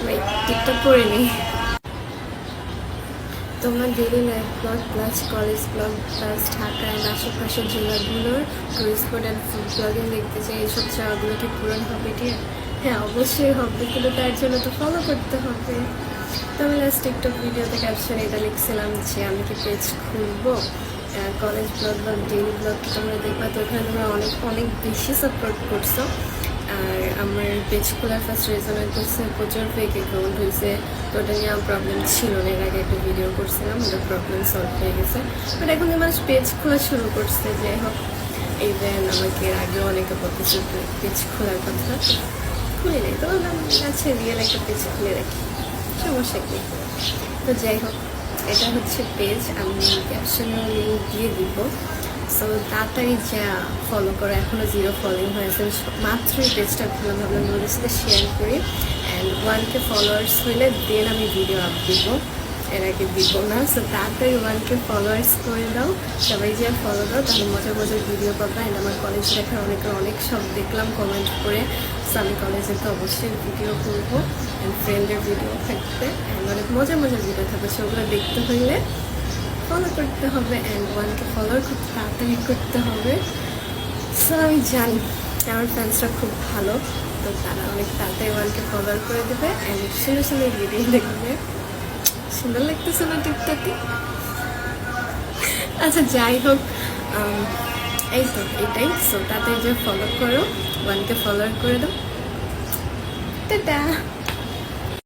ভাই টিকটা করে নিই। তোমার daily life blog plus college blog plus Dhaka and আশেপাশের জেলাগুলোর tourist spot and food blogging দেখতে চাই। এইসব চাওয়াগুলো কি পূরণ হবে কি? হ্যাঁ, অবশ্যই হবে, কিন্তু তার জন্য তো ফলো করতে হবে। তো আমি লাস্ট টিকটক ভিডিওতে ক্যাপশন এটা লিখছিলাম যে আমি কি পেজ খুলবো কলেজ ব্লগ বা ডেইলি ব্লগ তোমরা দেখবা। তো ওখানে তোমরা অনেক অনেক বেশি সাপোর্ট করছো। আর আমার পেজ খোলার ফার্স্ট রিজন হচ্ছে প্রচুর ফেক অ্যাকাউন্ট হয়েছে। তো ওটা নিয়ে আমার প্রবলেম ছিল না, এর আগে একটা ভিডিও করছিলাম, ওটা প্রবলেম সলভ হয়ে গেছে। বাট এখন মানুষ পেজ খোলা শুরু করছে, যাই হোক। ইভেন আমাকে এর আগেও অনেকে বলতেছে পেজ খোলার কথা, খুলে নেই। তো বললাম আচ্ছা রিয়েল একটা পেজ খুলে রাখি, সমস্যা কি। তো যাই হোক, এটা হচ্ছে পেজ, আমি ক্যাপশনে লিঙ্ক দিয়ে দিব। সো তাড়াতাড়ি যা ফলো করো, এখনও 0 ফলোইং হয়েছে, মাত্রই পেজটা খুললাম, ভাবলাম ওদের সাথে শেয়ার করি। অ্যান্ড 1K ফলোয়ার্স হইলে দেন আমি ভিডিও আপ দিব, এর আগে দিব না। সো তাড়াতাড়ি 1K ফলোয়ার্স করে দাও, সবাই যে ফলো দাও, তাহলে মজার মজার ভিডিও পাবা। অ্যান্ড আমার কলেজ দেখার অনেকের অনেক সব দেখলাম কমেন্ট করে। সো আমি কলেজে তো অবশ্যই ভিডিও করবো, অ্যান্ড ফ্রেন্ডের ভিডিও থাকবে, অ্যান্ড অনেক মজার মজার ভিডিও থাকবে। সেগুলো দেখতে হইলে ফলো করতে হবে, অ্যান্ড 1K ফলোয়ার খুব তাড়াতাড়ি করতে হবে। সো আমি জানি আমার ফ্যান্সরা খুব ভালো, তো তারা অনেক তাড়াতাড়ি 1K ফলোয়ার করে দেবে, অ্যান্ড সুন্দর সুন্দর ভিডিও দেখবে। সুন্দর লাগতেছে না টিকটকে? আচ্ছা যাই হোক, এই তো এটাই। সো তাড়াতাড়ি যে ফলো করো, 1K ফলোয়ার করে দাও। টাটা।